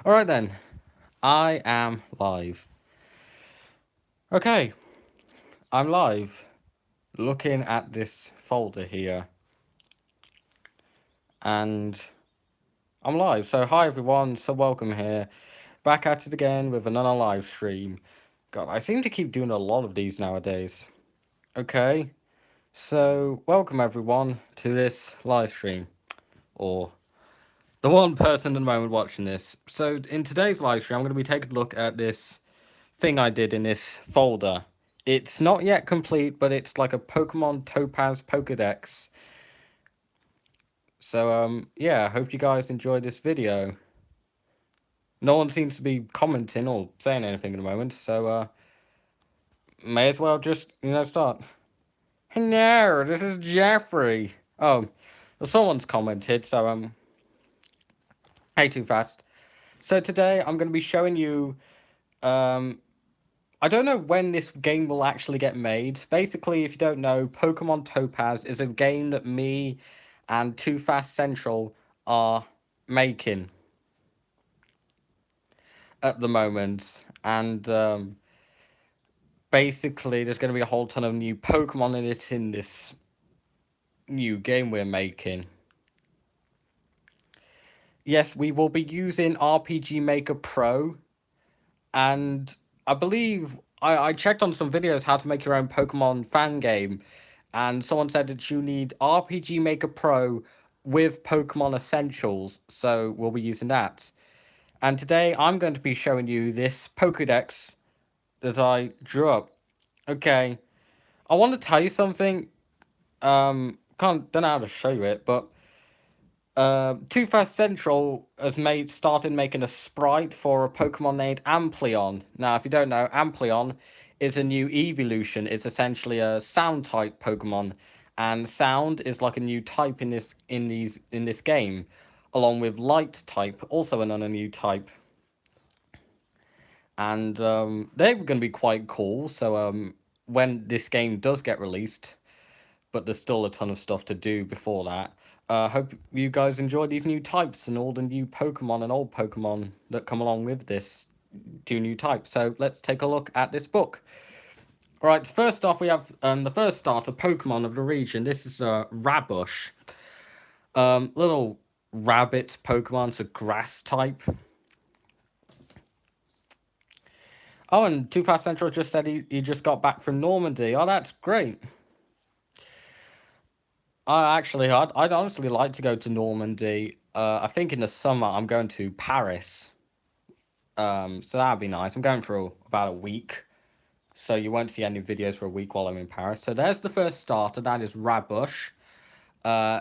Alright then, I am live. Okay, I'm live. Looking at this folder here, and I'm live. So, hi everyone, so welcome here. Back at it again with another live stream. God, I seem to keep doing a lot of these nowadays. Okay, so welcome everyone to this live stream, or the one person at the moment watching this. So, in today's live stream, I'm going to be taking a look at this thing I did in this folder. It's not yet complete, but it's like a Pokemon Topaz Pokédex. So, yeah, I hope you guys enjoyed this video. No one seems to be commenting or saying anything at the moment, so, may as well just, start. Hello, this is Jeffrey. Oh, well, someone's commented, so, hey, too fast. So today I'm going to be showing you, I don't know when this game will actually get made. Basically, if you don't know, Pokemon Topaz is a game that me and Too Fast Central are making at the moment. And basically, there's going to be a whole ton of new Pokemon in it in this new game we're making. Yes, we will be using RPG Maker Pro, and I believe I checked on some videos how to make your own Pokemon fan game, and someone said that you need RPG Maker Pro with Pokemon Essentials, so we'll be using that. And today I'm going to be showing you this Pokédex that I drew up. Okay, I want to tell you something. Can't don't know how to show you it, but Too Fast Central has started making a sprite for a Pokemon named Ampleon. Now, if you don't know, Ampleon is a new evolution. It's essentially a sound type Pokemon, and sound is like a new type in this game, along with light type, also another new type. And they're going to be quite cool. So when this game does get released, but there's still a ton of stuff to do before that. Hope you guys enjoy these new types and all the new Pokemon and old Pokemon that come along with this two new types. So let's take a look at this book. All right, first off, we have the first starter Pokemon of the region. This is Rabush. Little rabbit Pokemon, it's a grass type. Oh, and Too Fast Central just said he just got back from Normandy. Oh, that's great. I'd honestly like to go to Normandy. I think in the summer I'm going to Paris. So that'd be nice. I'm going for about a week, so you won't see any videos for a week while I'm in Paris. So there's the first starter. That is Rabush. Uh,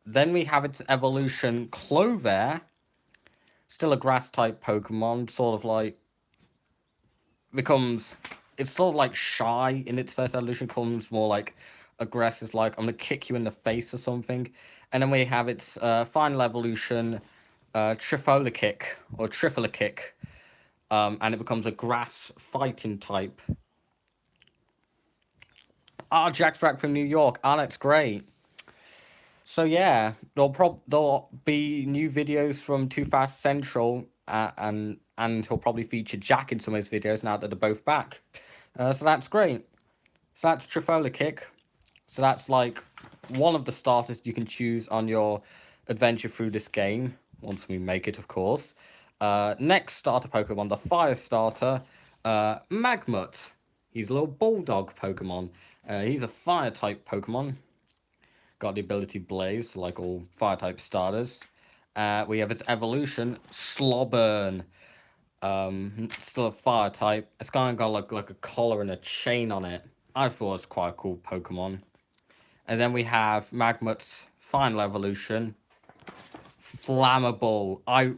then we have its evolution, Clover. Still a grass type Pokemon, sort of like becomes. It's sort of like shy in its first evolution, becomes more like aggressive, like I'm gonna kick you in the face or something. And then we have its final evolution, Trifolikick or Trifolikick, and it becomes a grass fighting type. Ah, Jack's back from New York. Ah, that's great. So yeah, there'll be new videos from Too Fast Central, and he'll probably feature Jack in some of his videos now that they're both back. So that's great. So that's Trifolikick. So that's like one of the starters you can choose on your adventure through this game, once we make it, of course. Next starter Pokemon, the Fire Starter, Magmut. He's a little Bulldog Pokemon. He's a Fire type Pokemon. Got the ability Blaze, like all Fire type starters. We have its evolution, Slobburn. Still a Fire type. It's kind of got like a collar and a chain on it. I thought it was quite a cool Pokemon. And then we have Magmut's final evolution, Flammable. I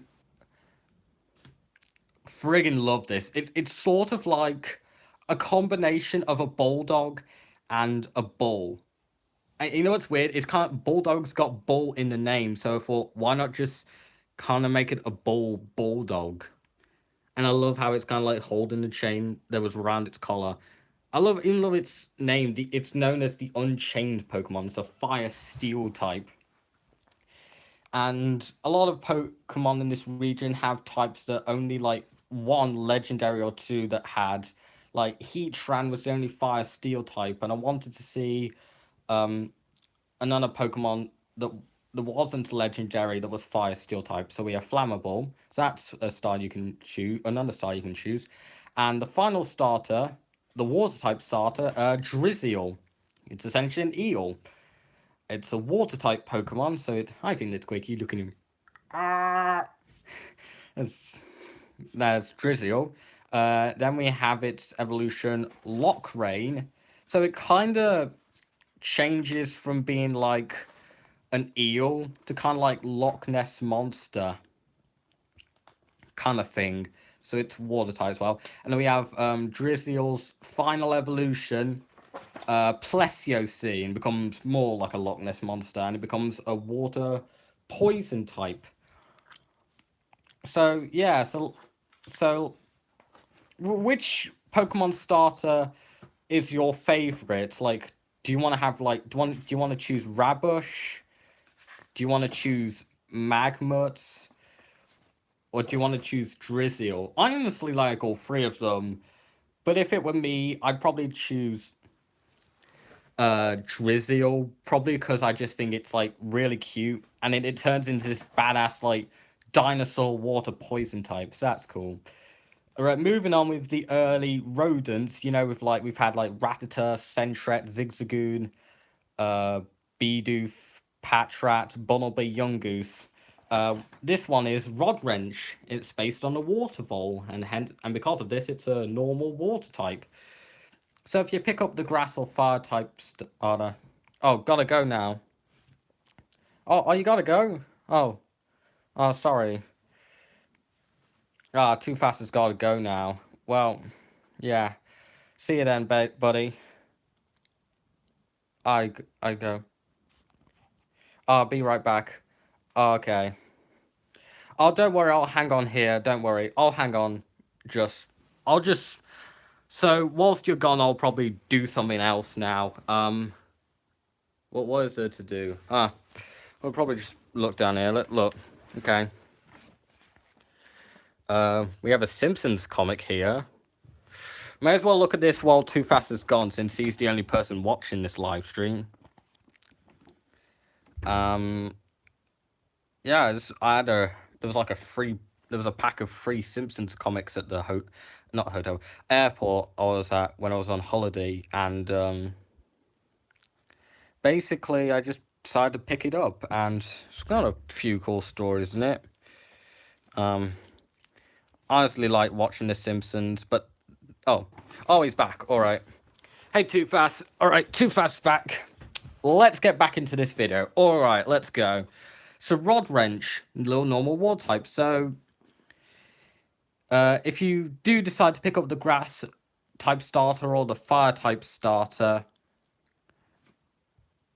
friggin' love this. It's sort of like a combination of a bulldog and a bull. And you know what's weird? It's kind of bulldog's got bull in the name, so I thought why not just kind of make it a bulldog? And I love how it's kind of like holding the chain that was around its collar. Even though its name, it's known as the Unchained Pokemon. It's a Fire Steel type. And a lot of Pokemon in this region have types that only like one legendary or two that had. Like Heatran was the only fire steel type, and I wanted to see um another Pokemon that wasn't legendary that was fire steel type. So we have Flammable. So that's a star you can choose, another star you can choose. And the final starter, the water type starter, Drizzle. It's essentially an eel. It's a water type Pokemon, so it. I think it's quick. You look at him. Ah, there's Drizzle. Then we have its evolution Lockrain. So it kind of changes from being like an eel to kind of like Loch Ness monster kind of thing. So it's water type as well. And then we have Drizzle's final evolution, Plesiosine, becomes more like a Loch Ness monster, and it becomes a water poison type. So yeah, so which Pokemon starter is your favorite? Like, do you want to have like do you want to choose Rabush? Do you want to choose Magmuts? Or do you want to choose Drizzle? I honestly like all three of them, but if it were me, I'd probably choose Drizzle, probably because I just think it's like really cute, and it turns into this badass like dinosaur water poison type, so that's cool. Alright, moving on with the early rodents, you know, with like we've had like Rattata, Sentret, Zigzagoon, uh, Bidoof, Patrat, Bunnelby, Yungoos. This one is Rod Wrench. It's based on a water vole, and because of this, it's a normal water type. So if you pick up the grass or fire type starter, oh, gotta go now. Oh, you gotta go. Oh, sorry. Too Fast has gotta go now. Well, yeah. See you then, buddy. I go. I'll be right back. Okay. Oh, don't worry. I'll hang on here. Don't worry. I'll hang on. Just, I'll just. So whilst you're gone, I'll probably do something else now. What was there to do? We'll probably just look down here. Look. Okay. We have a Simpsons comic here. May as well look at this while Too Fast is gone, since he's the only person watching this live stream. Yeah, there was like there was a pack of free Simpsons comics at the airport I was at when I was on holiday, and basically I just decided to pick it up, and it's got a few cool stories in it. Honestly like watching The Simpsons, but oh, he's back. All right. Hey, Too Fast. All right, Too Fast back. Let's get back into this video. All right, let's go. So Rod Wrench, little normal war type. So if you do decide to pick up the grass type starter or the fire type starter,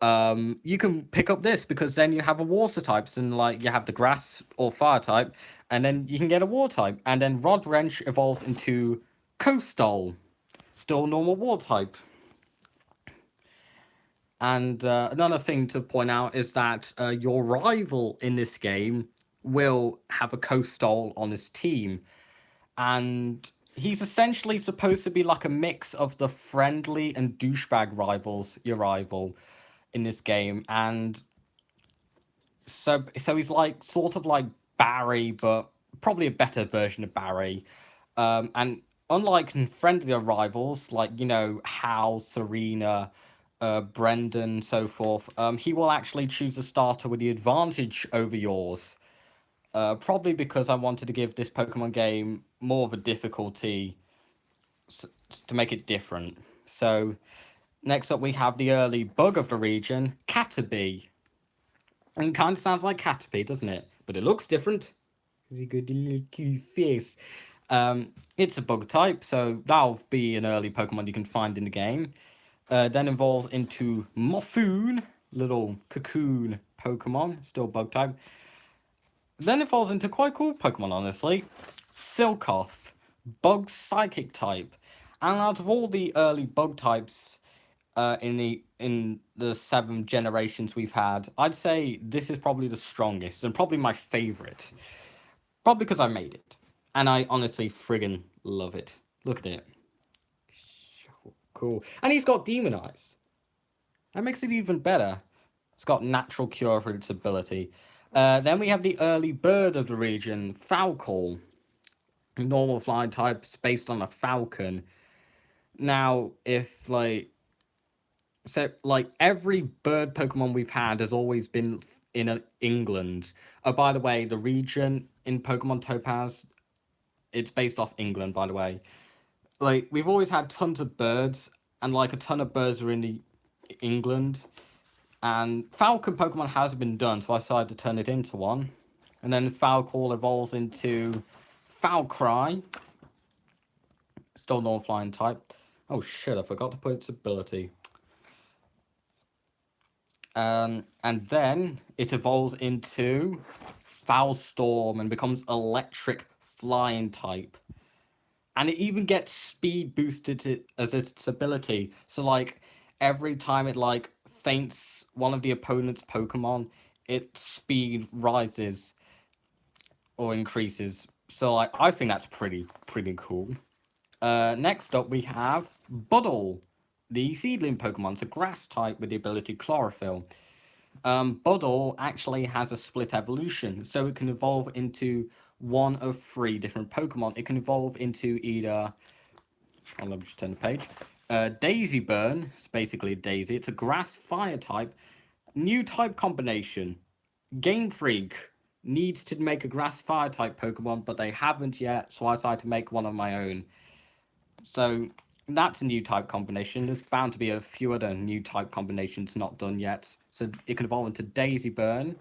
you can pick up this, because then you have a water types, and like you have the grass or fire type, and then you can get a war type, and then Rod Wrench evolves into Coastal, still normal war type. And another thing to point out is that your rival in this game will have a Coastal on his team, and he's essentially supposed to be like a mix of the friendly and douchebag rivals, your rival in this game. And so he's like sort of like Barry, but probably a better version of Barry. And unlike friendlier rivals like, you know, Hal, Serena, Brendan, so forth, he will actually choose a starter with the advantage over yours. Probably because I wanted to give this Pokemon game more of a difficulty to make it different. So next up we have the early bug of the region, Caterpie. And it kind of sounds like Caterpie, doesn't it? But it looks different. He's got a little cute face. It's a bug type, so that'll be an early Pokemon you can find in the game. Then evolves into Morphoon, little cocoon Pokemon, still bug type. Then it falls into quite cool Pokemon, honestly. Silcoth, bug psychic type. And out of all the early bug types, in the 7 generations we've had. I'd say this is probably the strongest and probably my favorite. Probably because I made it, and I honestly friggin' love it. Look at it, cool. And he's got demon eyes. That makes it even better. It's got natural cure for its ability. Then we have the early bird of the region, Falcol. Normal flying types based on a falcon. Now, if every bird Pokemon we've had has always been in England. Oh, by the way, the region in Pokemon Topaz, it's based off England, by the way. Like, we've always had tons of birds, and like a ton of birds are in England. And Falcon Pokemon has been done, so I decided to turn it into one. And then Falcor evolves into Falcry. Still normal flying type. Oh shit, I forgot to put its ability. And then it evolves into Foulstorm and becomes electric flying type. And it even gets speed boosted as its ability. So like every time it like faints one of the opponent's Pokemon, its speed rises or increases. So like I think that's pretty cool. Next up we have Buddle, the seedling Pokemon. It's a grass type with the ability Chlorophyll. Buddle actually has a split evolution, so it can evolve into one of 3 different Pokemon. It can evolve into either... Oh, let me just turn the page. Daisy Burn, it's basically a daisy. It's a grass fire type. New type combination. Game Freak needs to make a grass fire type Pokemon, but they haven't yet, so I decided to make one of my own. So that's a new type combination. There's bound to be a few other new type combinations not done yet. So it can evolve into Daisy Burn.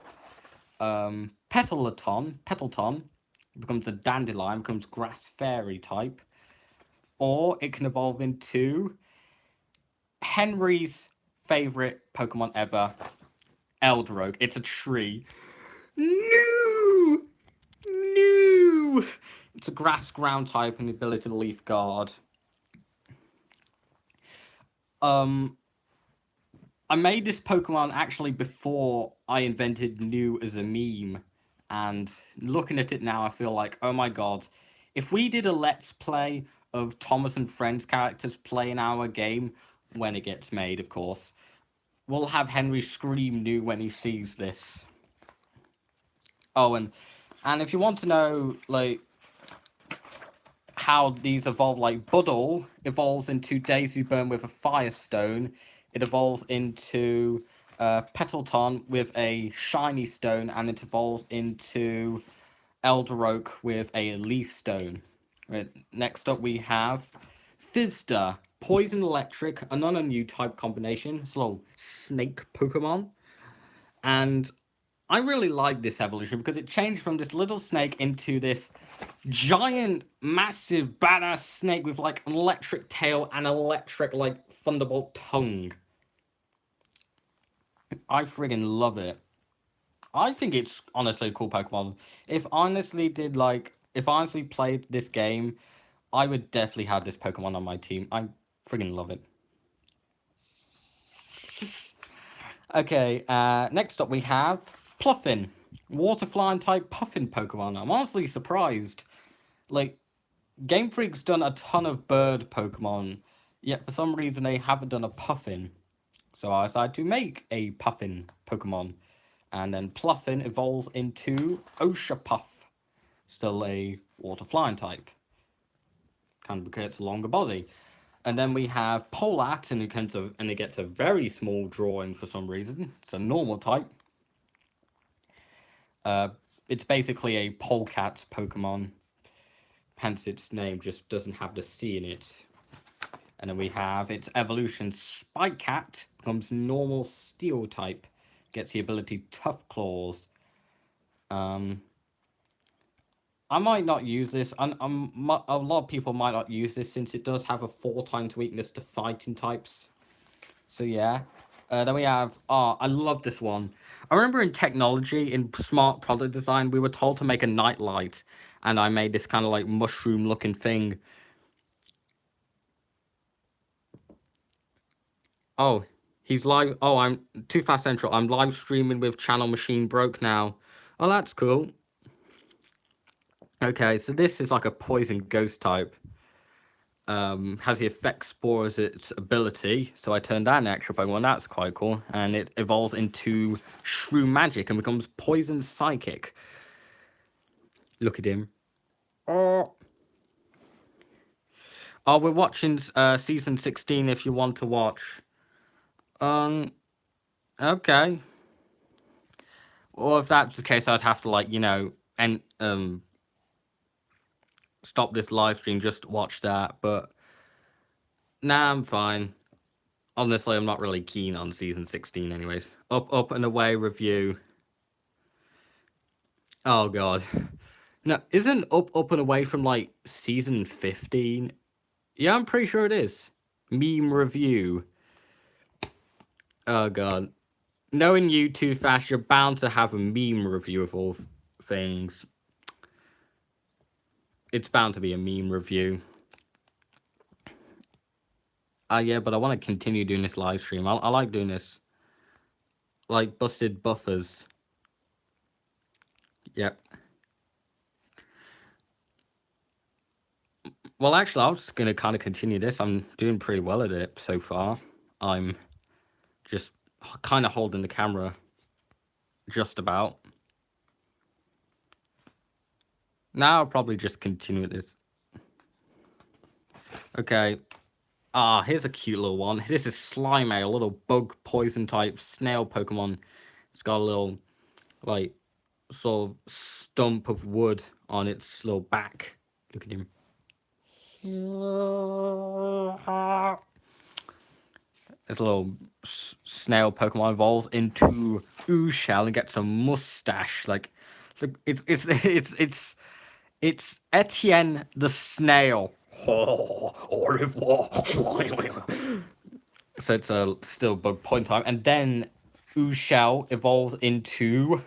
Petalton becomes a Dandelion, becomes Grass Fairy type. Or it can evolve into Henry's favourite Pokemon ever, Eldrogue. It's a tree. No! No! It's a Grass Ground type and the ability to Leaf Guard. I made this Pokemon actually before I invented New as a meme, and looking at it now, I feel like, oh my god, if we did a Let's Play of Thomas and Friends characters playing our game, when it gets made, of course, we'll have Henry scream New when he sees this. Oh, and if you want to know, like, how these evolve, like Buddle evolves into Daisy Burn with a Firestone. It evolves into Petalton with a Shiny Stone, and it evolves into Eldroke with a Leaf Stone. Right, next up we have Fizzda, Poison Electric, another new type combination. It's a little snake Pokemon. And I really like this evolution because it changed from this little snake into this giant, massive, badass snake with like an electric tail and electric, like, thunderbolt tongue. I friggin' love it. I think it's honestly a cool Pokemon. If I honestly played this game, I would definitely have this Pokemon on my team. I friggin' love it. Okay, next up we have Pluffin, water flying type Puffin Pokemon. I'm honestly surprised. Like, Game Freak's done a ton of bird Pokemon, yet for some reason they haven't done a Puffin. So I decided to make a Puffin Pokemon. And then Pluffin evolves into Oshawott, still a water flying type. Kind of because it's a longer body. And then we have Polat, and it gets a very small drawing for some reason. It's a normal type. It's basically a polecat Pokemon. Hence its name just doesn't have the C in it. And then we have its evolution Spikecat, becomes normal steel type. Gets the ability Tough Claws. I might not use this. A lot of people might not use this since it does have a 4x weakness to fighting types. So yeah. Then we have... Oh, I love this one. I remember in technology, in smart product design, we were told to make a nightlight. And I made this kind of like mushroom-looking thing. Oh, he's live. Oh, I'm Too Fast Central. I'm live streaming with Channel Machine Broke now. Oh, that's cool. Okay, so this is like a poison ghost type. Has the effect spore as its ability, so I turned that an extra Pokemon. That's quite cool, and it evolves into Shrew Magic and becomes Poison Psychic. Look at him. Oh, we're watching season 16. If you want to watch. Okay. Well, if that's the case, I'd have to and stop this live stream just to watch that. But nah, I'm fine. Honestly, I'm not really keen on season 16 anyways. Up and Away review. Oh god. No, isn't Up and Away from like season 15? Yeah, I'm pretty sure it is. Meme review. Oh god. Knowing you Too Fast, you're bound to have a meme review of all things. It's bound to be a meme review. Yeah, but I want to continue doing this live stream. I like doing this. Like busted buffers. Yep. Well, actually, I was just going to kind of continue this. I'm doing pretty well at it so far. I'm just kind of holding the camera just about. Now I'll probably just continue this. Okay. Here's a cute little one. This is Slimeail, a little bug poison type snail Pokemon. It's got a little, like, sort of stump of wood on its little back. Look at him. This little snail Pokemon evolves into Ooshell and gets a mustache. Like, it's Etienne the snail. So it's a still bug point time, and then Ooshell evolves into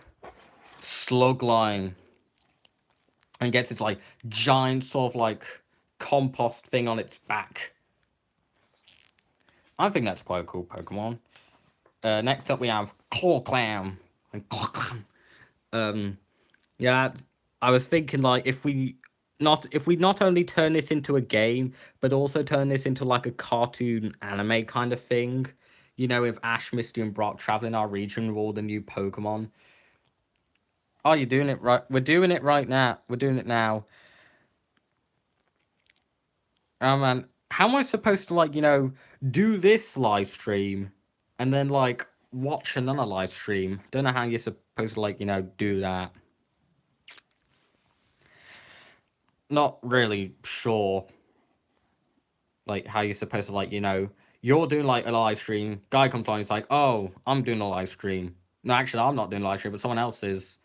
Slugline and gets this like giant sort of like compost thing on its back. I think that's quite a cool Pokemon. Next up we have Clawclam. Yeah, I was thinking like if we not only turn this into a game, but also turn this into like a cartoon anime kind of thing, you know, with Ash, Misty, and Brock traveling our region with all the new Pokemon. Oh, you're doing it right. We're doing it right now. We're doing it now. Oh man, how am I supposed to like, do this live stream and then like watch another live stream? Don't know how you're supposed to like, do that. Not really sure like how you're supposed to like, you're doing like a live stream, guy comes on, he's like, oh, I'm doing a live stream. No, actually I'm not doing a live stream, but someone else is.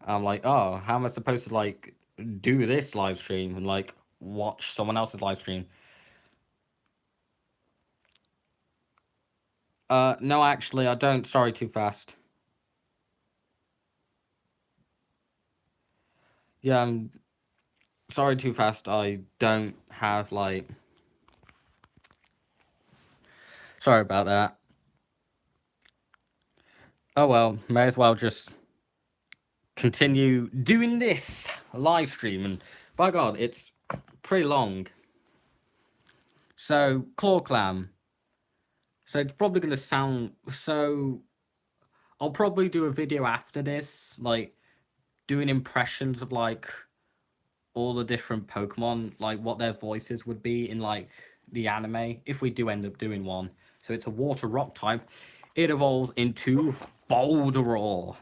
I'm like, oh, how am I supposed to like do this live stream and like watch someone else's live stream? No, actually, I don't. Sorry, Too Fast. Yeah, I'm sorry, Too Fast. I don't have, like... Sorry about that. Oh, well, may as well just continue doing this live stream. And, by God, it's pretty long. So, Clawclam. So, it's probably going to sound... So, I'll probably do a video after this, like, doing impressions of, like... all the different Pokemon, like what their voices would be in like the anime, if we do end up doing one. So it's a water rock type. It evolves into Boulderor.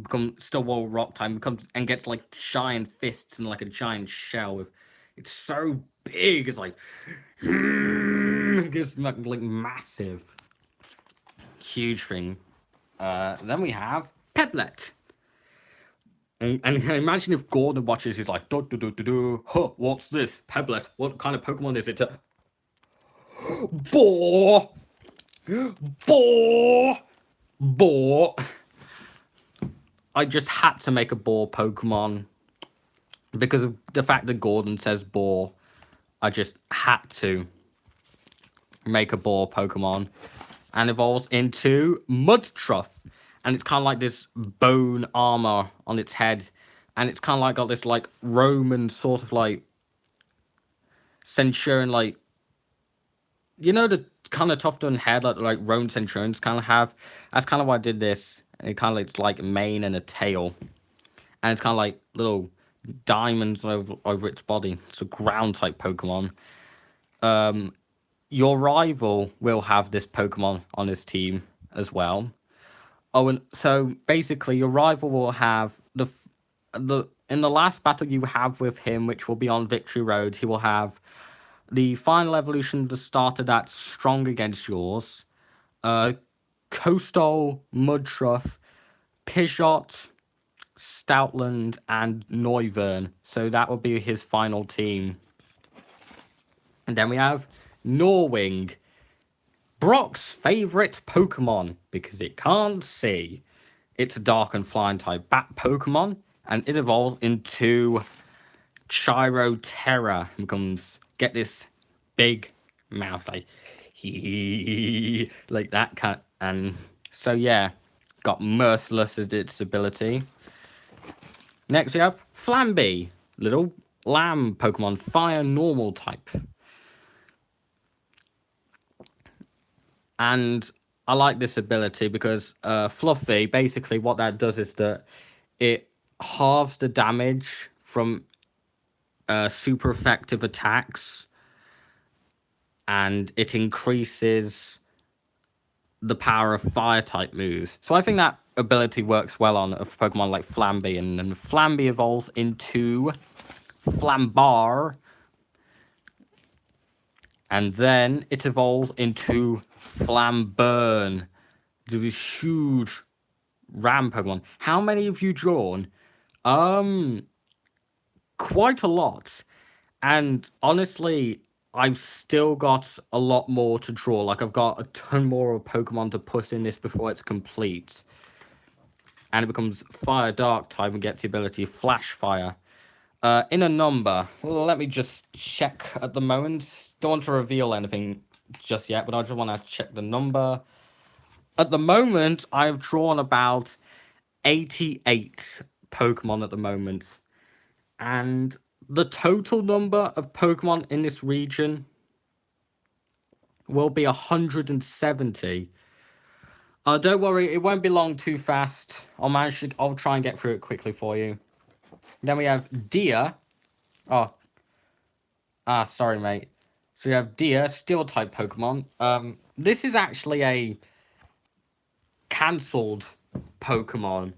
Becomes still water rock type, becomes and gets like giant fists and like a giant shell with it's so big, it's like it's like massive. Huge thing. Then we have Peblet. And imagine if Gordon watches, he's like, huh, what's this? Peblet. What kind of Pokemon is it? Boar! Boar! Boar! I just had to make a boar Pokemon. Because of the fact that Gordon says boar, I just had to make a boar Pokemon. and evolves into Mudtruff. And it's kind of like this bone armor on its head. And it's kind of like got this like Roman sort of like centurion, like, you know, the kind of tuft on head like Roman centurions kind of have. That's kind of why I did this. And it kind of looks like a mane and a tail. And it's kind of like little diamonds over its body. It's a ground type Pokemon. Your rival will have this Pokemon on his team as well. Oh, and so basically, your rival will have the in the last battle you have with him, which will be on Victory Road. He will have the final evolution that started that's strong against yours. Coastal, Mudtruff, Pidgeot, Stoutland, and Noivern. So that will be his final team. And then we have Norwing, Brock's favourite Pokemon, because it can't see. It's a dark and flying type bat Pokemon, and it evolves into Chiroterra. It becomes, get this big mouth, like, like that kind. And so, yeah, got Merciless as its ability. Next, we have Flamby, little lamb Pokemon, fire normal type. And I like this ability because Fluffy, basically what that does is that it halves the damage from super effective attacks, and it increases the power of fire type moves. So I think that ability works well on a Pokemon like Flamby, and then Flamby evolves into Flambar, and then it evolves into Flamburn, this huge ram Pokemon. How many have you drawn? Quite a lot. And honestly, I've still got a lot more to draw. Like, I've got a ton more of Pokemon to put in this before it's complete. And it becomes Fire Dark type and gets the ability Flash Fire. In a number, well, let me just check at the moment. Don't want to reveal anything just yet, but I just want to check the number. At the moment, I've drawn about 88 Pokemon at the moment. And the total number of Pokemon in this region will be 170. Don't worry, it won't be long too fast. I'll try and get through it quickly for you. Then we have Deer. Sorry, mate. So we have Deer, Steel-type Pokemon. This is actually a cancelled Pokemon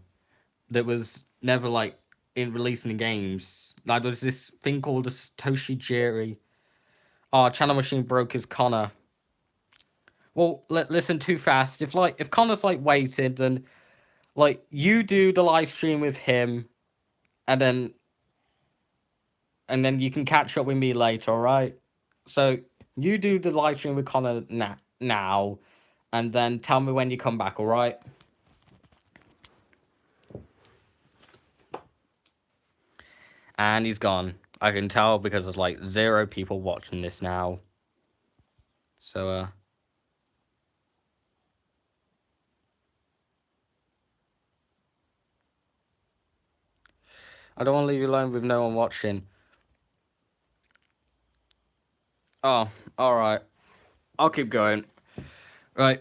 that was never, like, released in the games. Like, there's this thing called a Toshijiri. Channel Machine broke his Connor. Well, listen too fast. If Connor's, like, waited, then, like, you do the live stream with him, and then you can catch up with me later, alright? So, you do the live stream with Connor now, and then tell me when you come back, alright? And he's gone. I can tell because there's, like, 0 people watching this now. So, I don't want to leave you alone with no one watching. Oh, alright. I'll keep going. Right.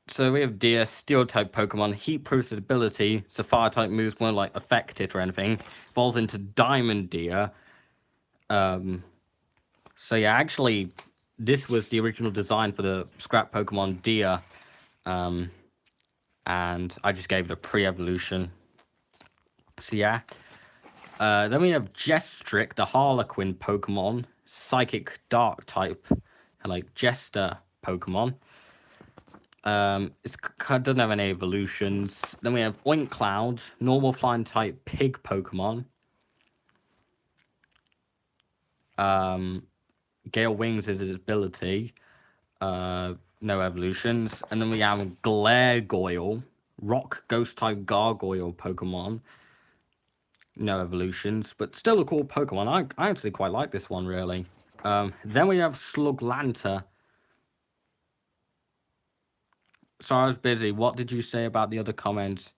So we have Deer, Steel-type Pokemon. Heat-proof ability, so Fire-type moves won't, like, affect it or anything. Falls into Diamond Deer. So yeah, actually, this was the original design for the scrap Pokemon Deer. And I just gave it a pre-evolution. So yeah. Then we have Jestrick, the Harlequin Pokemon. Psychic Dark type. And, like, Jester Pokemon. It doesn't have any evolutions. Then we have Oinkloud, normal flying type pig Pokemon. Gale Wings is his ability. No evolutions. And then we have Glaregoyle, rock ghost type gargoyle Pokemon. No evolutions, but still a cool Pokemon. I actually quite like this one, really. Then we have Sluglanta. Sorry, I was busy. What did you say about the other comments?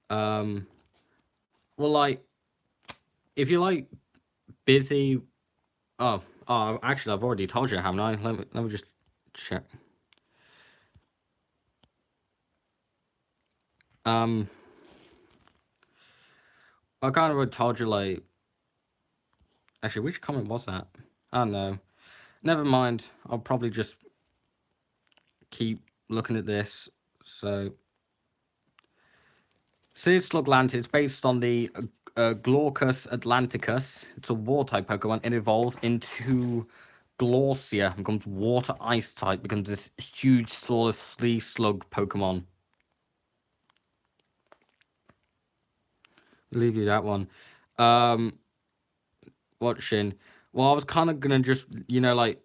Well, like, if you're like busy, actually, I've already told you, haven't I? Let me just check. I kind of told you, like, actually, which comment was that? I don't know. Never mind. I'll probably just keep looking at this. So, Cis Sluglantis is based on the Glaucus atlanticus. It's a water-type Pokemon. It evolves into Glorcia, becomes water-ice type, becomes this huge soulless Slee Slug Pokemon. Leave you that one. Watching. Well, I was kind of gonna just, like,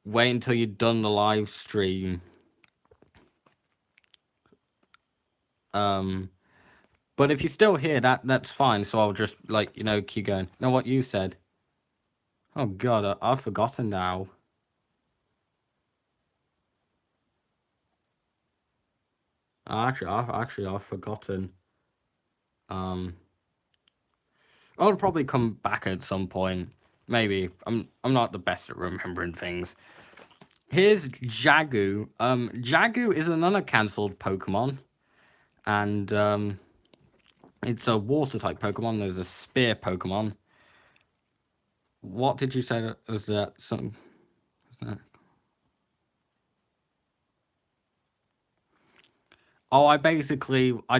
wait until you'd done the live stream. But if you're still here, that's fine. So I'll just, like, keep going. Now, what you said. Oh God, I've forgotten now. I've forgotten. I'll probably come back at some point. Maybe. I'm not the best at remembering things. Here's Jagu. Jagu is another cancelled Pokemon. And it's a water type Pokemon. There's a spear Pokemon. What did you say that was that something? Oh, I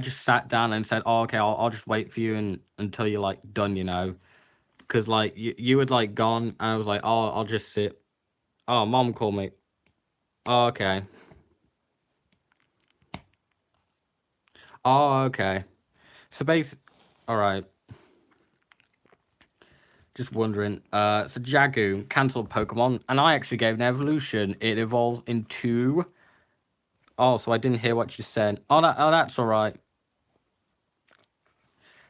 just sat down and said, "Oh, okay, I'll just wait for you until you're like done, because like you had like gone, and I was like, oh, I'll just sit. Oh, Mom called me. Oh, okay. Oh, okay. So all right. Just wondering. So Jagu cancelled Pokemon, and I actually gave an evolution. It evolves into. Oh, so I didn't hear what you said. Oh, that's all right.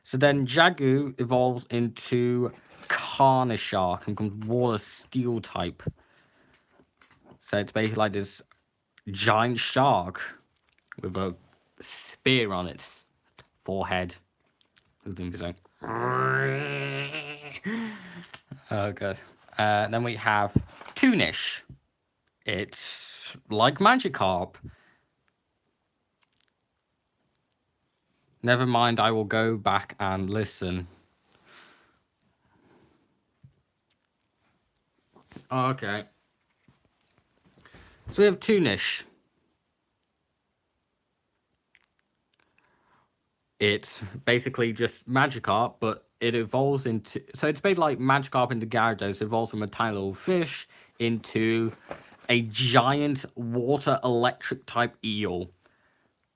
So then Jagu evolves into Carnishark and becomes Water Steel type. So it's basically like this giant shark with a spear on its forehead. Oh, good. Then we have Toonish. It's like Magikarp. Never mind, I will go back and listen. Oh, okay. So we have Toonish. It's basically just Magikarp, but it evolves into... So it's made like Magikarp into Gyarados. It evolves from a tiny little fish into a giant water electric type eel.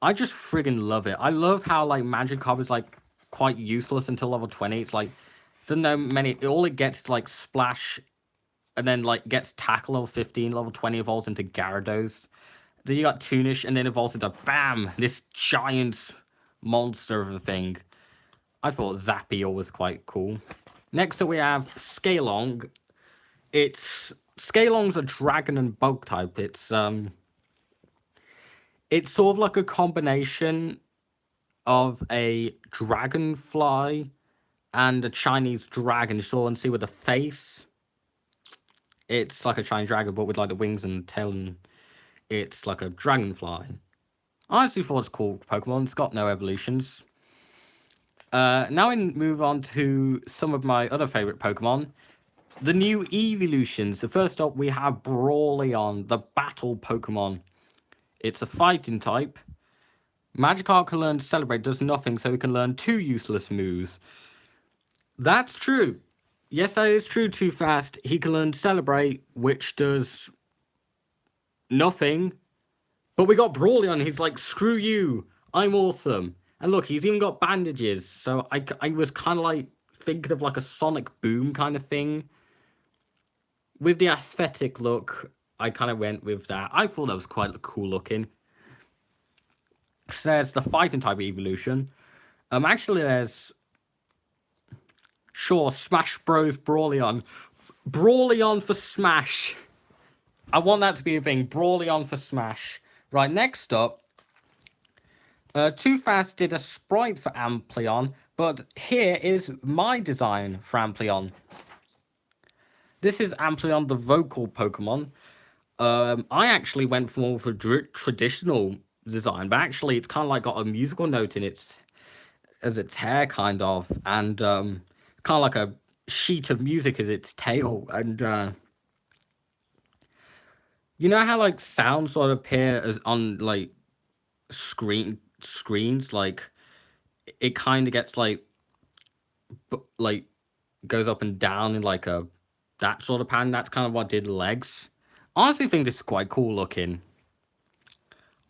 I just friggin' love it. I love how like Magikarp is like quite useless until level 20. It's like, doesn't know many... All it gets is like Splash, and then like gets Tackle level 15, level 20 evolves into Gyarados. Then you got Toonish, and then evolves into BAM! This giant monster of a thing. I thought Zappiel was quite cool. Next up we have Scalong. Scalong's a dragon and bug type. It's sort of like a combination of a dragonfly and a Chinese dragon. You saw and see with the face. It's like a Chinese dragon, but with like the wings and tail, and it's like a dragonfly. I honestly thought it's cool Pokemon. It's got no evolutions. Now we move on to some of my other favorite Pokemon. The new evolutions. So first up, we have Brawleon, the battle Pokemon. It's a fighting type. Magikarp can learn Celebrate, does nothing, so he can learn 2 useless moves. That's true. Yes, that is true, Too Fast. He can learn Celebrate, which does nothing. But we got Brawleon, he's like, screw you, I'm awesome. And look, he's even got bandages, so I was kind of like thinking of like a Sonic Boom kind of thing. With the aesthetic look, I kind of went with that. I thought that was quite cool looking. So there's the fighting type evolution. Actually there's... Sure, Smash Bros. Brawleon. Brawleon for Smash. I want that to be a thing. Brawleon for Smash. Right, next up. Too Fast did a sprite for Ampleon, but here is my design for Ampleon. This is Ampleon, the vocal Pokemon. I actually went for more of a traditional design, but actually it's kind of like got a musical note in its hair, kind of, and kind of like a sheet of music as its tail, and you know how like sounds sort of appear as on like screens, like it kind of gets like goes up and down in like a that sort of pattern. That's kind of what did legs. I honestly think this is quite cool looking.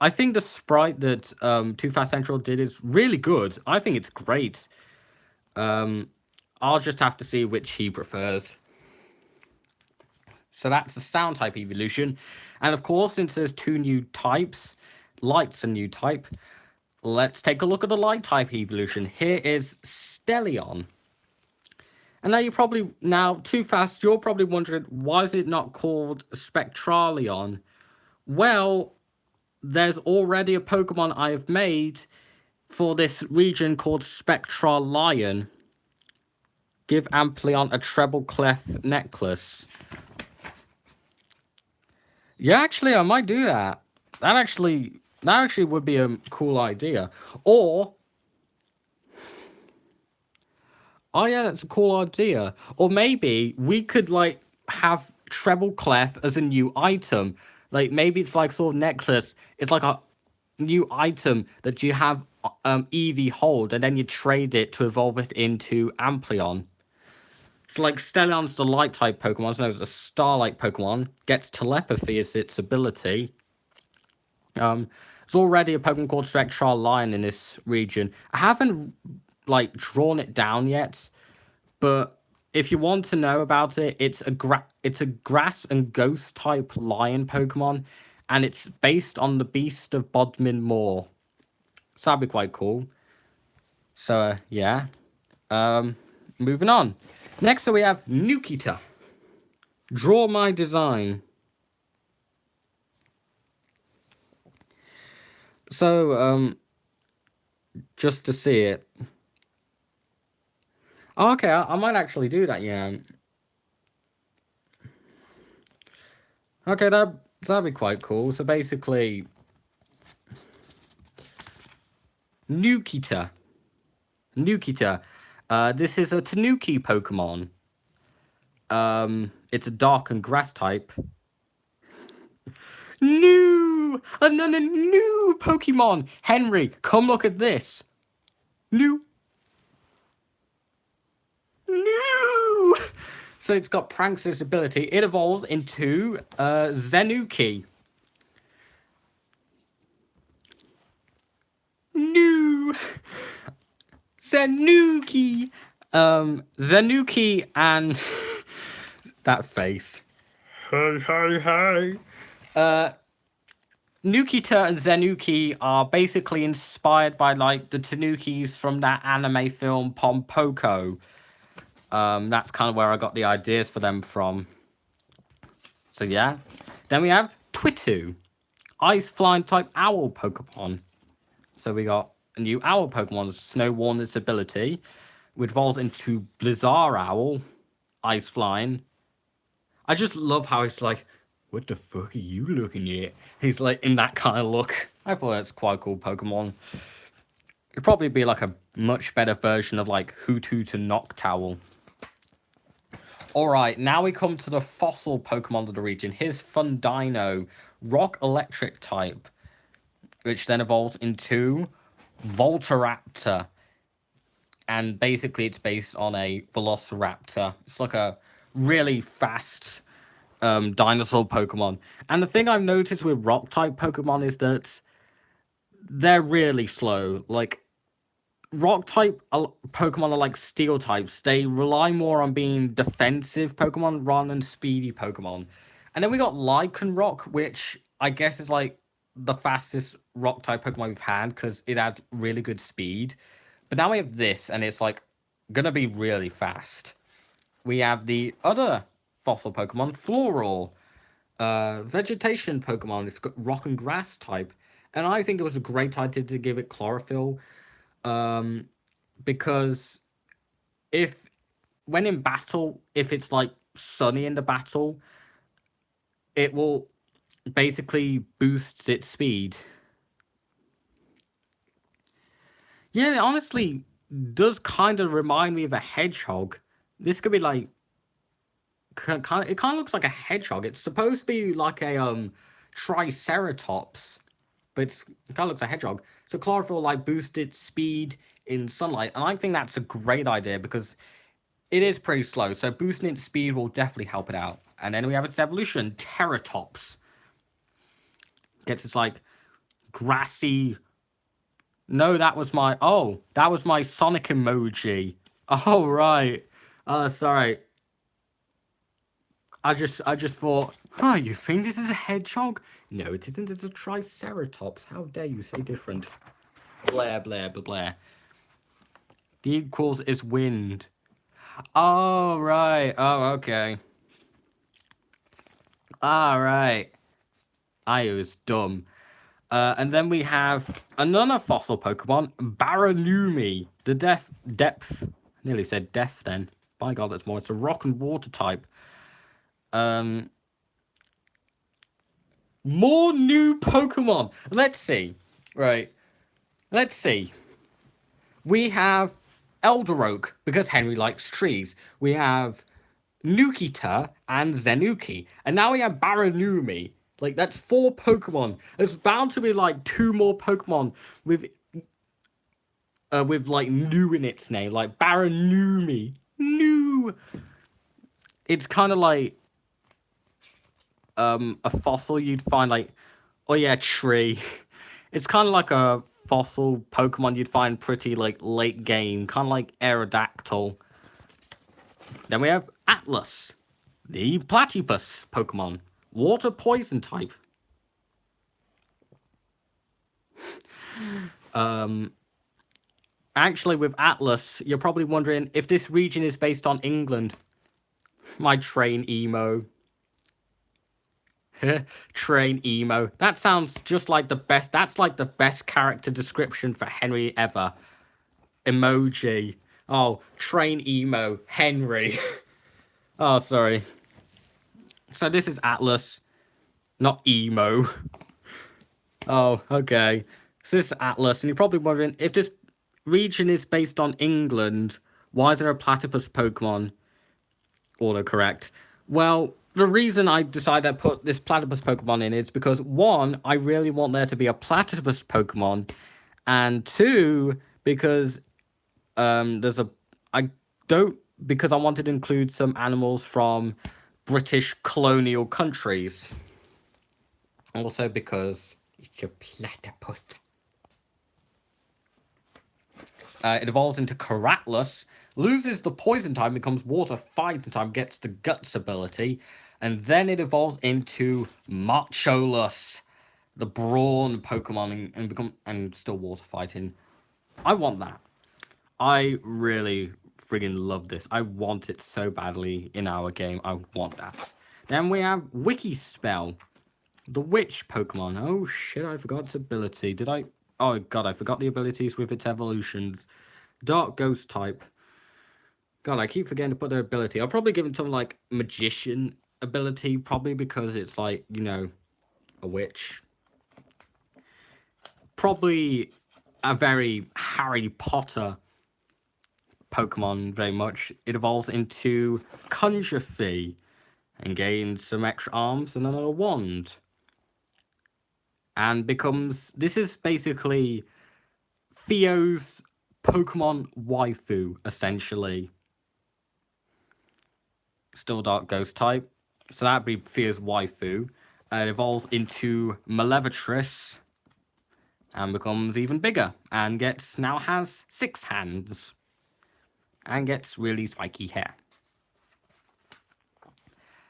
I think the sprite that Too Fast Central did is really good. I think it's great. I'll just have to see which he prefers. So that's the sound type evolution. And of course, since there's two new types, light's a new type, let's take a look at the light type evolution. Here is Stellion. And now Too Fast, you're probably wondering, why is it not called Spectralion? Well, there's already a Pokemon I have made for this region called Spectralion. Give Ampleon a treble clef necklace. Yeah, actually, I might do that. That actually would be a cool idea. Or, oh yeah, that's a cool idea. Or maybe we could like have treble clef as a new item. Like maybe it's like sort of necklace. It's like a new item that you have Eevee hold, and then you trade it to evolve it into Ampleon. So like Stellion's the light type Pokemon, so it's a Starlight Pokemon, gets telepathy as its ability. There's already a Pokemon called Spectralion in this region. I haven't like drawn it down yet, but if you want to know about it, it's a grass and ghost type lion Pokemon, and it's based on the beast of Bodmin Moor. So that'd be quite cool. So yeah. Moving on. Next, we have Nukita. Draw my design. So, just to see it. Oh, okay, I might actually do that, yeah. Okay, that'd be quite cool. So basically, Nukita. This is a Tanuki Pokemon. It's a dark and grass type. Another new Pokemon. Henry, come look at this. New. So it's got Prankster's ability. It evolves into Zenuki. Zenuki. Zenuki and that face. Hey. Nukita and Zenuki are basically inspired by like the Tanukis from that anime film Pompoko. That's kind of where I got the ideas for them from. So yeah. Then we have Twitu. Ice flying type owl Pokemon. So we got a new owl Pokemon, Snow Warner's ability, which evolves into Blizzard Owl, ice flying. I just love how he's like, what the fuck are you looking at? He's like in that kind of look. I thought that's quite a cool Pokemon. It'd probably be like a much better version of like Hoothoot and Noctowl. Alright, now we come to the fossil Pokemon of the region. Here's Fundino, Rock Electric type, which then evolves into Voltoraptor. And basically it's based on a Velociraptor. It's like a really fast dinosaur Pokemon. And the thing I've noticed with rock type Pokemon is that they're really slow. Like rock type Pokemon are like steel types. They rely more on being defensive Pokemon rather than speedy Pokemon. And then we got Lycanroc, which I guess is like the fastest rock type Pokemon we've had because it has really good speed. But now we have this, and it's like gonna be really fast. We have the other fossil Pokemon, Floral. Vegetation Pokemon, it's got rock and grass type. And I think it was a great idea to give it chlorophyll. Because if when in battle, if it's like sunny in the battle, it will basically boost its speed. Yeah, it honestly does kind of remind me of a hedgehog. This could be like it kind of looks like a hedgehog. It's supposed to be like a triceratops, but it kind of looks like a hedgehog. So chlorophyll like boosts its speed in sunlight, and I think that's a great idea because it is pretty slow. So boosting its speed will definitely help it out. And then we have its evolution, Teratops. Gets its like grassy. No, that was my Sonic emoji. Oh right. Sorry. I just thought, you think this is a hedgehog? No, it isn't. It's a triceratops. How dare you say different? Blair, Blair, blah, Blair. The equals is wind. Oh, right. Oh, okay. All right. I was dumb. And then we have another fossil Pokemon, Baranumi. The depth. Nearly said death then. By God, that's more. It's a rock and water type. More new Pokemon. Let's see. Right. Let's see. We have Elderoak, because Henry likes trees. We have Nukita and Zenuki. And now we have Baranumi. Like, that's 4 Pokemon. There's bound to be, like, 2 more Pokemon with like, new in its name. Like, Baranumi. New. It's kind of like a fossil you'd find, like, oh yeah, tree. It's kind of like a fossil Pokemon you'd find pretty, like, late game. Kind of like Aerodactyl. Then we have Atlas, the platypus Pokemon. Water poison type. Actually, with Atlas, you're probably wondering if this region is based on England. My train emo. Train emo. That sounds just like the best. That's like the best character description for Henry ever. Emoji. Oh, train emo. Henry. Oh, sorry. So this is Atlas, not emo. Oh, okay. So this is Atlas, and you're probably wondering if this region is based on England, why is there a platypus Pokemon? Autocorrect. Well, the reason I decided to put this platypus Pokemon in is because 1, I really want there to be a platypus Pokemon, and 2, because because I wanted to include some animals from British colonial countries. Also because it's a platypus. It evolves into Caratlus, loses the poison type, becomes water fighting type, gets the guts ability, and then it evolves into Marcholus, the brawn Pokemon, and still water fighting. I want that. I really friggin' love this. I want it so badly in our game. I want that. Then we have Wikispell, the witch Pokemon. Oh shit, I forgot its ability. Did I? Oh god, I forgot the abilities with its evolutions. Dark Ghost type. God, I keep forgetting to put their ability. I'll probably give it something like Magician ability, probably because it's like, you know, a witch. Probably a very Harry Potter Pokemon, very much. It evolves into Conjurfee and gains some extra arms and another wand. And becomes... This is basically Theo's Pokemon waifu, essentially. Still Dark Ghost type. So that'd be Theo's waifu. It evolves into Malevatris and becomes even bigger. And now has 6 hands. And gets really spiky hair.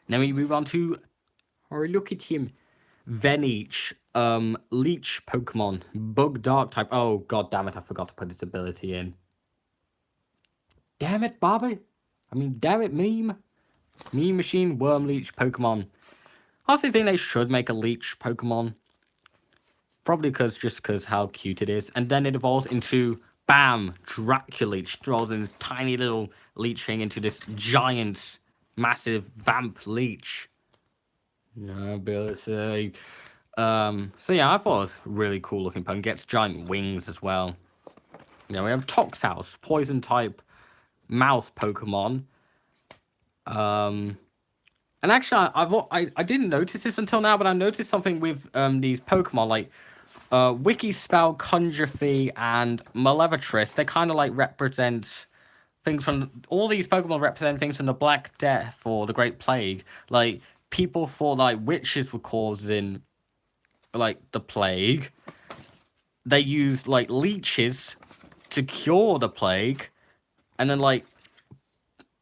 Then we move on to... Oh, look at him. Venich. Leech Pokemon. Bug Dark type. Oh, god damn it. I forgot to put its ability in. Damn it, Bobby. I mean, damn it, meme. Mean Machine Worm Leech Pokemon. I also think they should make a Leech Pokemon. Probably just because how cute it is. And then it evolves into, bam, Draculeech. Throws in this tiny little leech thing into this giant, massive Vamp Leech. Ability. So yeah, I thought it was a really cool looking Pokemon. Gets giant wings as well. You know, we have Toxhouse, Poison type mouse Pokemon. And actually, I didn't notice this until now, but I noticed something with these Pokemon, like Wikispell, Conjurfee, and Malevatris. They kind of like represent things from, all these Pokemon represent things from the Black Death or the Great Plague. Like, people thought like witches were causing like the plague. They used like leeches to cure the plague, and then like,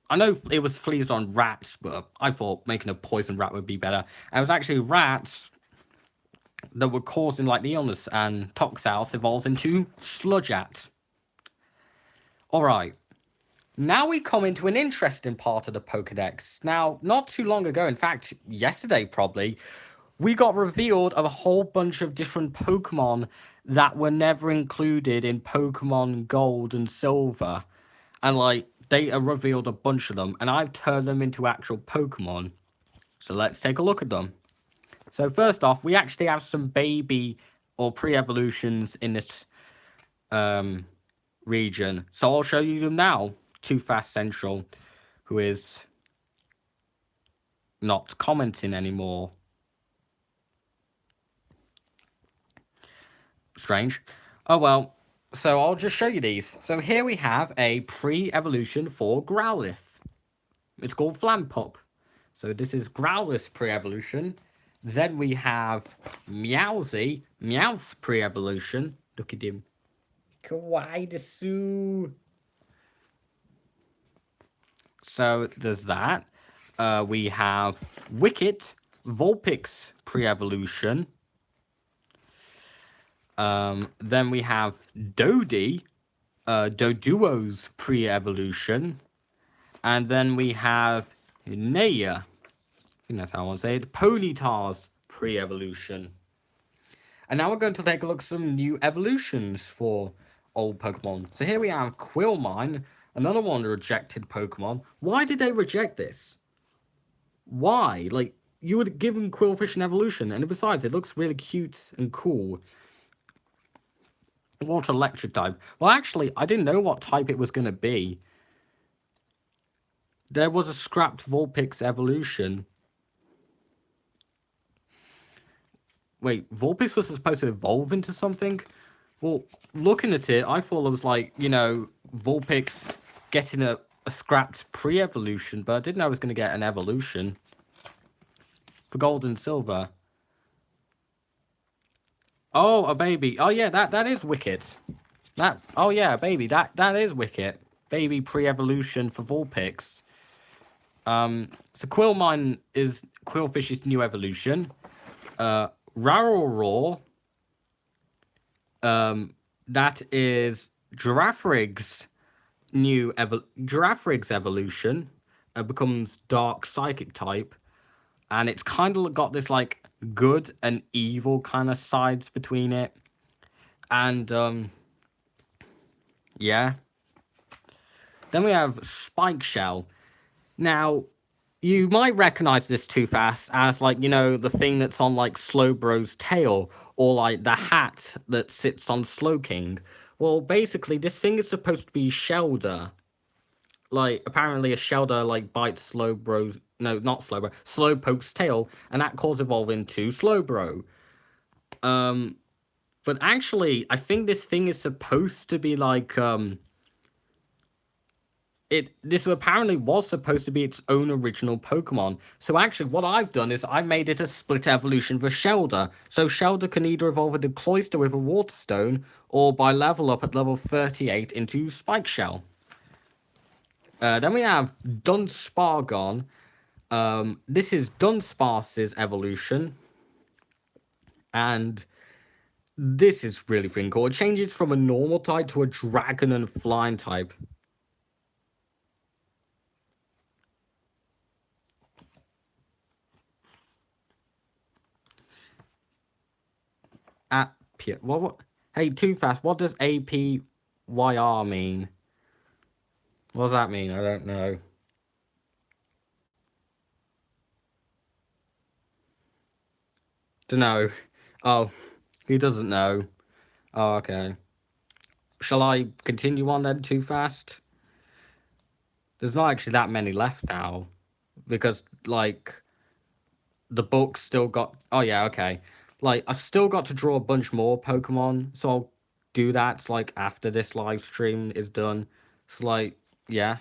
I know it was fleas on rats, but I thought making a poison rat would be better. And it was actually rats that were causing like the illness, and Toxhouse evolves into Sludgeat. Alright, now we come into an interesting part of the Pokédex. Now, not too long ago, in fact, yesterday probably, we got revealed a whole bunch of different Pokemon that were never included in Pokemon Gold and Silver. And like, they revealed a bunch of them, and I've turned them into actual Pokemon. So let's take a look at them. So first off, we actually have some baby or pre-evolutions in this region. So I'll show you them now. Too Fast Central, who is not commenting anymore. Strange. Oh well, so I'll just show you these. So here we have a pre-evolution for Growlithe. It's called Flampop. So this is Growlithe's pre-evolution. Then we have Meowsy, Meowth's pre-evolution. Look at him. Kawaii desu. So there's that. We have Wicket, Vulpix pre-evolution. Then we have Dodie, Doduo's pre-evolution. And then we have Naya, I think that's how I want to say it, Ponyta's pre-evolution. And now we're going to take a look at some new evolutions for old Pokemon. So here we have Quillmine, another one rejected Pokemon. Why did they reject this? Why? Like, you would give him Quillfish an evolution, and besides, it looks really cute and cool. Water Electric type. Well, actually, I didn't know what type it was going to be. There was a scrapped Vulpix evolution. Wait, Vulpix was supposed to evolve into something? Well, looking at it, I thought it was like, you know, Vulpix getting a scrapped pre-evolution, but I didn't know it was going to get an evolution. For Gold and Silver. Oh, a baby. Oh, yeah, that is Wicket. Oh, yeah, a baby. That is Wicket. Baby pre-evolution for Vulpix. So Quillmine is Quillfish's new evolution. Raroroar, that is Giraffrig's Giraffrig's evolution. Becomes Dark Psychic type, and it's kind of got this like good and evil kind of sides between it. And yeah. Then we have Spike Shell. Now, you might recognize this Too Fast as, like, you know, the thing that's on, like, Slowbro's tail, or, like, the hat that sits on Slowking. Well, basically, this thing is supposed to be Shelder. Like, apparently a Shelder, like, bites Slowbro's... No, not Slowbro. Slowpoke's tail, and that causes evolving to Slowbro. But actually, I think this thing is supposed to be, like, This apparently was supposed to be its own original Pokemon. So actually, what I've done is I made it a split evolution for Shelder. So Shelder can either evolve into Cloyster with a Water Stone, or by level up at level 38 into Spike Shell. Then we have Dunspargon. This is Dunsparce's evolution. And this is really freaking cool. It changes from a normal type to a Dragon and Flying type. Apia. What? Hey, Too Fast. What does APYR mean? What does that mean? I don't know. Don't know. Oh, he doesn't know. Oh, okay. Shall I continue on then? Too Fast. There's not actually that many left now, because like the book's still got. Oh yeah, okay. Like I've still got to draw a bunch more Pokemon, so I'll do that like after this live stream is done. So like yeah.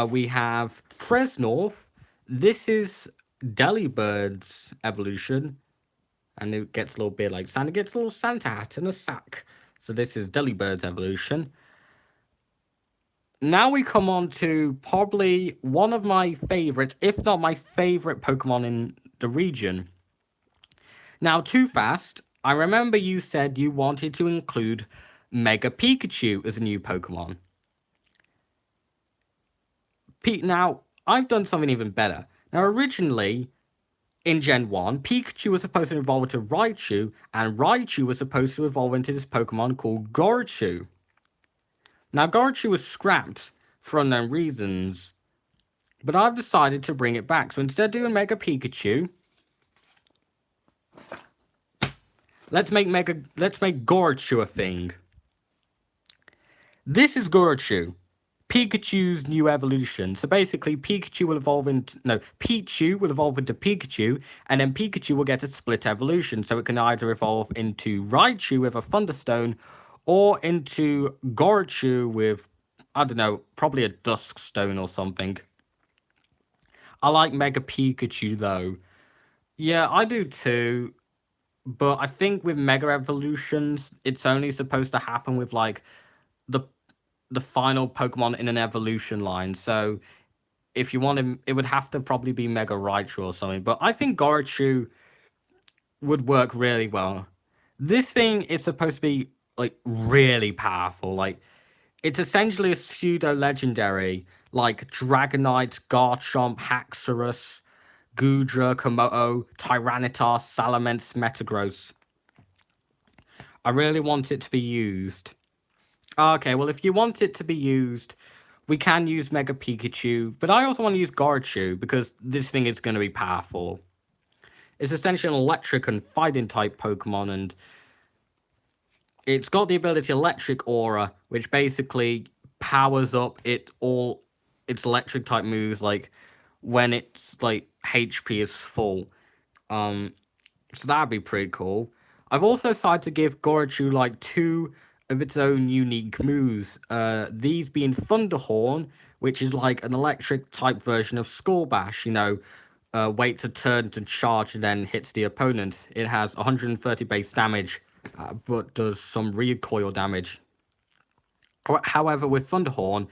We have Fresnorth. This is Delibirds evolution, and it gets a little bit like Santa, gets a little Santa hat in a sack. So this is Delibirds evolution. Now we come on to probably one of my favorites, if not my favorite Pokemon in the region. Now, Too Fast, I remember you said you wanted to include Mega Pikachu as a new Pokemon. Now, I've done something even better. Now, originally, in Gen 1, Pikachu was supposed to evolve into Raichu, and Raichu was supposed to evolve into this Pokemon called Gorchu. Now, Gorchu was scrapped for unknown reasons, but I've decided to bring it back. So instead of doing Mega Pikachu, let's make Gorchu a thing. This is Gorchu, Pikachu's new evolution. So basically, Pichu will evolve into Pikachu, and then Pikachu will get a split evolution. So it can either evolve into Raichu with a Thunderstone, or into Gorchu with, I don't know, probably a Duskstone or something. I like Mega Pikachu though. Yeah, I do too. But I think with Mega Evolutions, it's only supposed to happen with like the the final Pokemon in an evolution line. So if you want him, it would have to probably be Mega Raichu or something. But I think Gorochu would work really well. This thing is supposed to be like really powerful. Like it's essentially a pseudo legendary, like Dragonite, Garchomp, Haxorus, Gudra, Komodo, Tyranitar, Salamence, Metagross. I really want it to be used. Okay, well, if you want it to be used, we can use Mega Pikachu, but I also want to use Garchu because this thing is going to be powerful. It's essentially an electric and fighting type Pokemon, and it's got the ability Electric Aura, which basically powers up its electric type moves like when its like HP is full. So that'd be pretty cool. I've also decided to give Gorochu like two of its own unique moves. These being Thunderhorn, which is like an electric type version of Skull Bash. Wait to turn to charge and then hits the opponent. It has 130 base damage, but does some recoil damage. However, with Thunderhorn,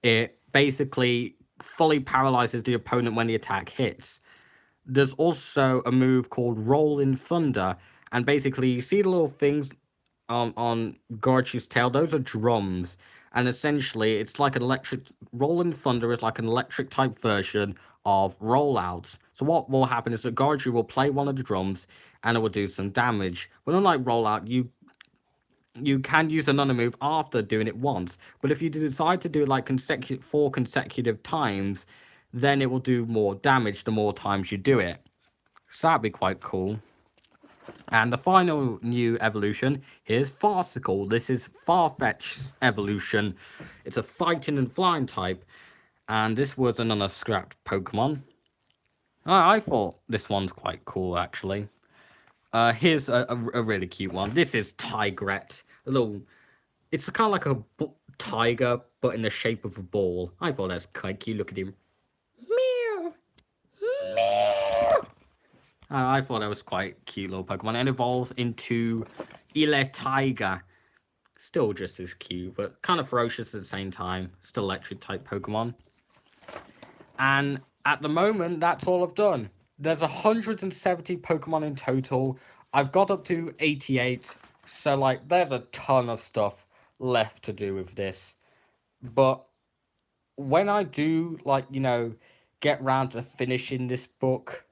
it basically fully paralyzes the opponent when the attack hits. There's also a move called Roll in Thunder, and basically you see the little things on Gorchu's tail. Those are drums, and essentially it's like an electric. Roll in Thunder is like an electric type version of Rollout. So what will happen is that Gorchu will play one of the drums, and it will do some damage. But unlike Rollout, you can use another move after doing it once. But if you decide to do it like 4 consecutive times, then it will do more damage the more times you do it. So that'd be quite cool. And the final new evolution is Farcical. This is Farfetch's evolution. It's a fighting and flying type. And this was another scrapped Pokemon. I thought this one's quite cool, actually. Here's a really cute one. This is Tigret. It's kind of like a tiger, but in the shape of a ball. I thought that's quite cute. Look at him. Meow. Meow. I thought that was quite cute little Pokemon. And evolves into Tiger. Still just as cute, but kind of ferocious at the same time. Still electric type Pokemon. And at the moment, that's all I've done. There's 170 Pokemon in total. I've got up to 88. So, like, there's a ton of stuff left to do with this. But when I do, like, get round to finishing this book,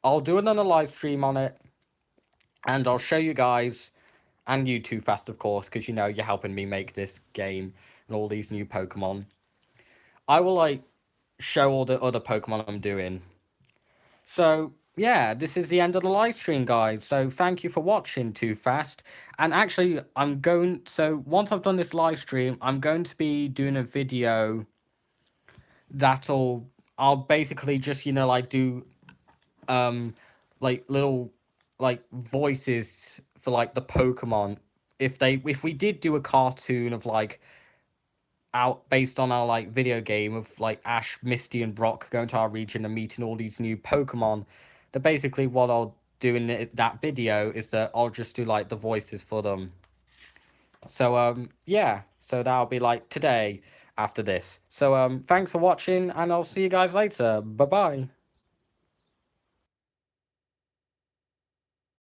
I'll do another live stream on it. and I'll show you guys, and you too, Fast, of course, because you know you're helping me make this game and all these new Pokemon. I will like show all the other Pokemon I'm doing. So yeah, this is the end of the live stream, guys. So thank you for watching, Too Fast. And actually, so once I've done this live stream, I'm going to be doing a video I'll basically just, like do like little like voices for like the Pokemon. If we did do a cartoon of like out based on our like video game of like Ash, Misty, and Brock going to our region and meeting all these new Pokemon, then basically what I'll do in that video is that I'll just do like the voices for them. So yeah, so that'll be like today after this. So thanks for watching, and I'll see you guys later. Bye bye.